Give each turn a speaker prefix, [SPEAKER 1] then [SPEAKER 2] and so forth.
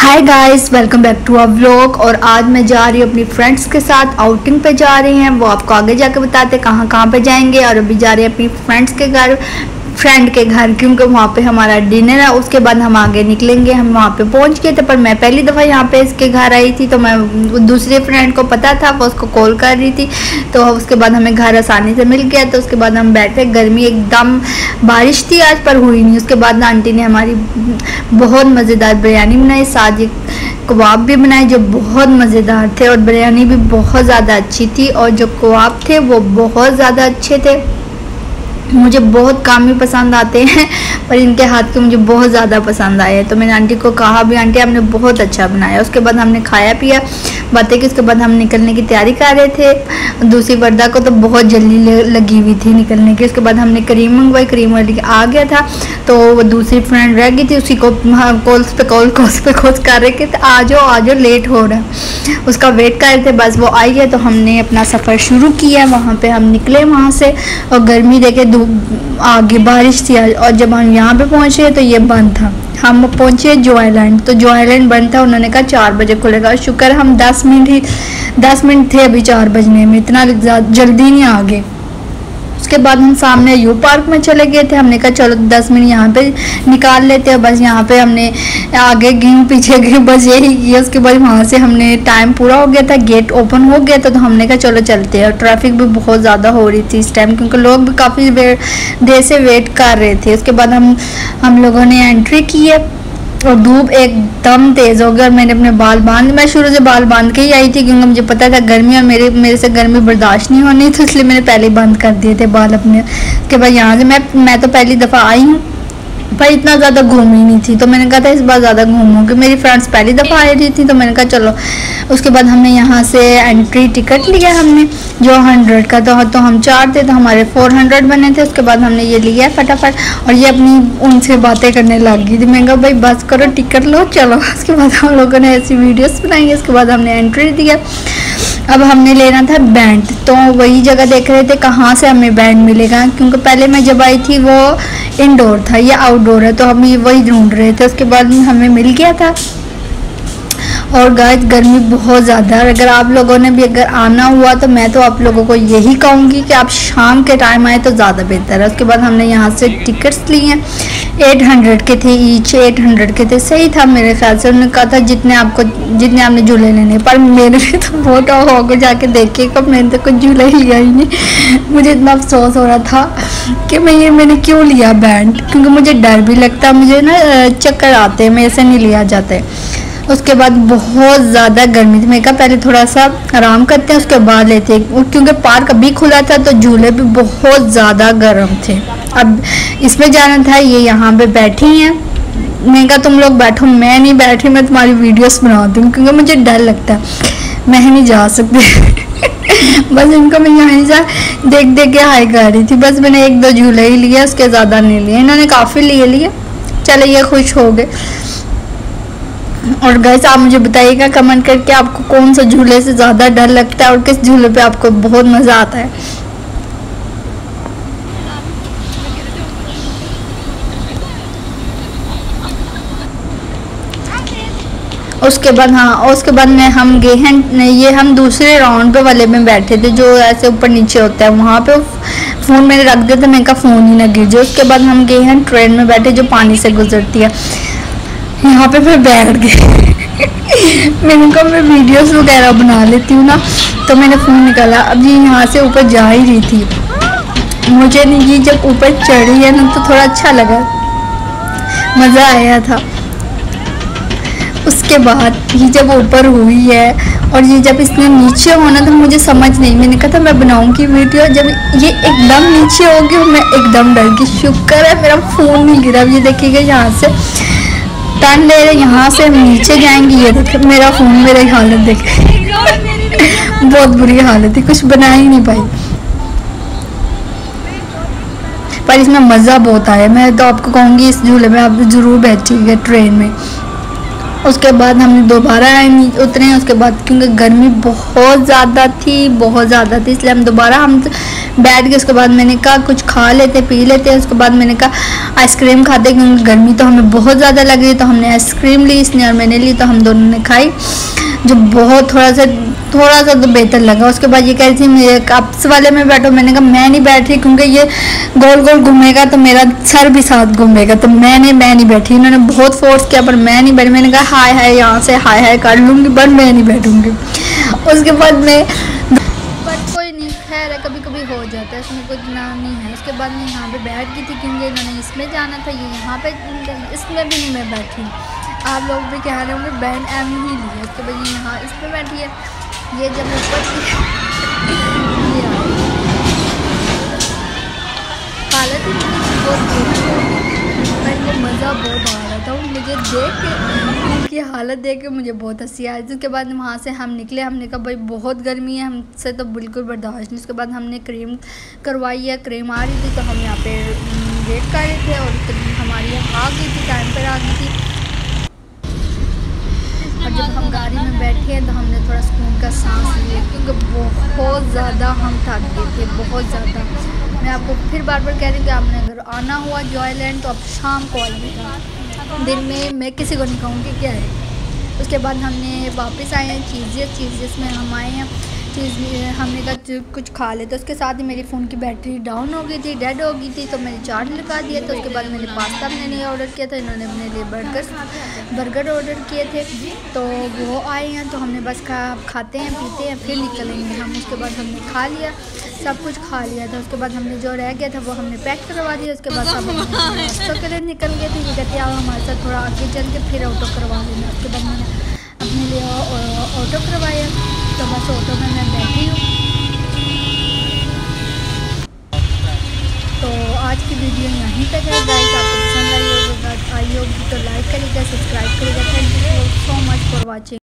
[SPEAKER 1] Hi guys, welcome back to our vlog. और आज मैं जा रही हूँ अपनी फ्रेंड्स के साथ, आउटिंग पे जा रही हैं। वो आपको आगे जाके बताते कहाँ कहाँ पे जाएंगे। और अभी जा रही है अपनी फ्रेंड के घर क्योंकि वहाँ पे हमारा डिनर है। उसके बाद हम आगे निकलेंगे। हम वहाँ पे पहुँच गए थे, पर मैं पहली दफ़ा यहाँ पे इसके घर आई थी, तो मैं दूसरी फ्रेंड को पता था, वो उसको कॉल कर रही थी। तो उसके बाद हमें घर आसानी से मिल गया। तो उसके बाद हम बैठे, गर्मी एकदम, बारिश थी आज पर हुई नहीं। उसके बाद आंटी ने हमारी बहुत मज़ेदार बिरयानी बनाई, साथ ही कबाब भी बनाए जो बहुत मज़ेदार थे, और बिरयानी भी बहुत ज़्यादा अच्छी थी। और जो कबाब थे वो बहुत ज़्यादा अच्छे थे। मुझे बहुत काम ही पसंद आते हैं, पर इनके हाथ के मुझे बहुत ज़्यादा पसंद आए। तो मैंने आंटी को कहा भी, आंटी आपने बहुत अच्छा बनाया। उसके बाद हमने खाया पिया, बातें की। उसके बाद हम निकलने की तैयारी कर रहे थे। दूसरी वर्दा को तो बहुत जल्दी लगी हुई थी निकलने की। उसके बाद हमने करीम मंगवाई, करीम वाली आ गया था। तो वो दूसरी फ्रेंड रह गई थी, उसी को कॉल्स पे कॉल कर रहे थे, आ जाओ लेट हो रहा है। उसका वेट कर रहे थे, बस वो आई है। तो हमने अपना सफ़र शुरू किया। वहाँ पे हम निकले वहाँ से, और गर्मी देखे, आगे बारिश थी। और जब हम यहाँ पे पहुँचे तो ये बंद था। हम पहुँचे जो आइलैंड, तो जो आइलैंड बंद था। उन्होंने कहा 4 बजे खुलेगा। शुक्र हम 10 मिनट थे अभी 4 बजने में, इतना जल्दी नहीं आ गए। उसके बाद हम सामने यू पार्क में चले गए थे। हमने कहा चलो 10 मिनट यहाँ पे निकाल लेते हैं। बस यहाँ पे हमने आगे गए पीछे गए, बस यही किया। उसके बाद वहाँ से हमने, टाइम पूरा हो गया था, गेट ओपन हो गया था। तो हमने कहा चलो चलते हैं। और ट्रैफिक भी बहुत ज़्यादा हो रही थी इस टाइम, क्योंकि लोग भी काफ़ी देर से वेट कर रहे थे। उसके बाद हम लोगों ने एंट्री की है, और धूप एकदम तेज़ हो गया। और मैंने अपने बाल मैं शुरू से बाल बांध के ही आई थी, क्योंकि मुझे पता था गर्मी, और मेरे से गर्मी बर्दाश्त नहीं होनी, तो इसलिए मैंने पहले ही बंद कर दिए थे बाल अपने। उसके बाद यहाँ से मैं तो पहली दफ़ा आई हूँ, पर इतना ज़्यादा घूमी नहीं थी। तो मैंने कहा था इस बार ज़्यादा घूमूंगी। मेरी फ्रेंड्स पहली दफ़ा आई रही थी, तो मैंने कहा चलो। उसके बाद हमने यहाँ से एंट्री टिकट लिया हमने, जो 100 का था। तो हम 4 थे, तो हमारे 400 बने थे। उसके बाद हमने ये लिया फटाफट, और ये अपनी उनसे बातें करने लग गई थी। मैंने कहा भाई बस करो, टिकट लो, चलो। उसके बाद हम लोगों ने ऐसी वीडियोस बनाई। उसके बाद हमने एंट्री दिया। अब हमने लेना था बैंड, तो वही जगह देख रहे थे कहाँ से हमें बैंड मिलेगा, क्योंकि पहले मैं जब आई थी वो इंडोर था, ये आउटडोर है, तो हम वही ढूंढ रहे थे। उसके बाद हमें मिल गया था। और गाइस गर्मी बहुत ज़्यादा है। अगर आप लोगों ने भी अगर आना हुआ, तो मैं तो आप लोगों को यही कहूँगी कि आप शाम के टाइम आए तो ज़्यादा बेहतर है। उसके बाद हमने यहाँ से टिकट्स लिए हैं, 800 के थे ईच, 800 के थे। सही था मेरे ख्याल से। उन्होंने कहा था जितने आपने झूले लेने, पर मेरे भी तो बहुत हो गए जाके देखे, कब मैंने तो कुछ झूला ही लिया ही नहीं। मुझे इतना अफसोस हो रहा था कि मैंने क्यों लिया बैंड, क्योंकि मुझे डर भी लगता, मुझे ना चक्कर आते हैं, मेरे से नहीं लिया जाता। उसके बाद बहुत ज़्यादा गर्मी थी। मैं कहा पहले थोड़ा सा आराम करते हैं, उसके बाद लेते हैं, क्योंकि पार्क अभी खुला था, तो झूले भी बहुत ज़्यादा गर्म थे। अब इसमें जाना था, ये यहाँ पे बैठी हैं। मैं कहा तुम लोग बैठो, मैं नहीं बैठी, मैं तुम्हारी वीडियोस बनाती हूँ, क्योंकि मुझे डर लगता है, मैं नहीं जा सकती। बस इनको मैं यहाँ जा देख के हाई कर रही थी। बस मैंने 1-2 झूले ही लिए, उसके ज़्यादा नहीं लिए। इन्होंने काफ़ी लिए। चलो ये खुश हो गए। और गाइस आप मुझे बताइएगा कमेंट करके आपको कौन सा झूले से ज़्यादा डर लगता है, और किस झूले पे आपको बहुत मज़ा आता है। उसके बाद में हम गए हैं, ये हम दूसरे राउंड पे वाले में बैठे थे, जो ऐसे ऊपर नीचे होता है। वहाँ पे फ़ोन मैंने रख दिया था, मैंने कहा फ़ोन ही ना गिर जाए। उसके बाद हम गए हैं ट्रेन में बैठे, जो पानी से गुजरती है। यहाँ पे मैं बैठ गई। मैंने कहा मैं वीडियोस वगैरह बना लेती हूँ ना, तो मैंने फ़ोन निकाला। अब ये यहाँ से ऊपर जा ही रही थी। मुझे ये जब ऊपर चढ़ी है ना, तो थोड़ा अच्छा लगा, मज़ा आया था। उसके बाद ये जब ऊपर हुई है, और ये जब इसने नीचे होना, तो मुझे समझ नहीं, मैंने कहा था मैं बनाऊंगी वीडियो। जब ये एकदम नीचे होगी, मैं एकदम डर गई। शुक्र है मेरा फ़ोन नहीं गिरा। अब ये देखिएगा यहाँ से टर्न ले रहे, यहाँ से हम नीचे जाएंगे। ये देखे मेरा फ़ोन, मेरी हालत देखे। बहुत बुरी हालत थी, कुछ बना ही नहीं पाई। पर इसमें मज़ा बहुत आया। मैं तो आपको कहूँगी इस झूले में आप ज़रूर बैठिएगा ट्रेन में। उसके बाद हमने दोबारा उतरे। उसके बाद क्योंकि गर्मी बहुत ज़्यादा थी इसलिए हम दोबारा बैठ गए। उसके बाद मैंने कहा कुछ खा लेते पी लेते। उसके बाद मैंने कहा आइसक्रीम खाते क्योंकि गर्मी तो हमें बहुत ज़्यादा लग रही है। तो हमने आइसक्रीम ली, इसने और मैंने ली, तो हम दोनों ने खाई, जो बहुत थोड़ा सा तो बेहतर लगा। उसके बाद ये कह रही थी मेरे कप्स वाले में बैठो। मैंने कहा मैं नहीं बैठ रही क्योंकि ये गोल गोल घूमेगा तो मेरा सर भी साथ घूमेगा, तो मैं नहीं बैठी। इन्होंने बहुत फोर्स किया पर मैं नहीं बैठी। मैंने कहा हाय हाय यहाँ से हाय हाय कर लूँगी पर मैं नहीं बैठूँगी। उसके बाद मैं पर कोई नहीं, खैर है, कभी कभी हो जाता है, इसमें कुछ ना नहीं है। उसके बाद मैं यहाँ पे बैठ गई थी क्योंकि इन्होंने इसमें जाना था, ये यहाँ पे, इसमें भी नहीं मैं बैठी। आप लोग भी कह रहे होंगे बैंड एम ही ली है। उसके बाद ये यहाँ इस पर बैठी है। ये जब ऊपर हालत ही बहुत मज़ा बहुत आ रहा था मुझे देख के, उनकी हालत देख के मुझे बहुत हंसी आई। उसके बाद वहाँ से हम निकले। हमने कहा भाई बहुत गर्मी है, हमसे तो बिल्कुल बर्दाश्त नहीं। उसके बाद हमने क्रीम करवाई है, क्रीम आ रही थी तो हम यहाँ पे वेट कर रहे थे और क्रीम हमारी आ गई थी, टाइम पर आ गई थी। और जब हम गाड़ी में बैठे हैं तो हमने थोड़ा सुकून का सांस लिया क्योंकि बहुत ज़्यादा हम थक गए थे, बहुत ज़्यादा। मैं आपको फिर बार बार कह रही हूँ कि आपने अगर आना हुआ जॉयलैंड तो आप शाम को आइएगा, दिन में मैं किसी को नहीं कहूँगी क्या है। उसके बाद हमने वापस आए हैं चीज़ में हम आए हैं चीज़ हमने कहा कुछ खा ले। तो उसके साथ ही मेरी फ़ोन की बैटरी डाउन हो गई थी, डेड हो गई थी, तो मैंने चार्ज लगा दिया। तो उसके बाद मैंने पास्ता अपने लिए ऑर्डर किया था, इन्होंने अपने लिए बर्गर ऑर्डर किए थे, तो वो आए हैं। तो हमने बस खाते हैं पीते हैं फिर निकलेंगे हम। उसके बाद हमने खा लिया, सब कुछ खा लिया था। उसके बाद हमने जो रह गया था वो हमने पैक करवा दिया। उसके बाद सब ऑटो के लिए निकल गए थे। ये कहते आप हमारे साथ थोड़ा आगे चल के फिर ऑटो करवा लेना। उसके बाद मैंने अपने लिए ऑटो करवाया, तो बस ऑटो में मैं बैठी हूँ। तो आज की वीडियो यहीं तक है गाइस, आपको पसंद आई होगी तो लाइक करिएगा, सब्सक्राइब करिएगा। Thank you so much for watching.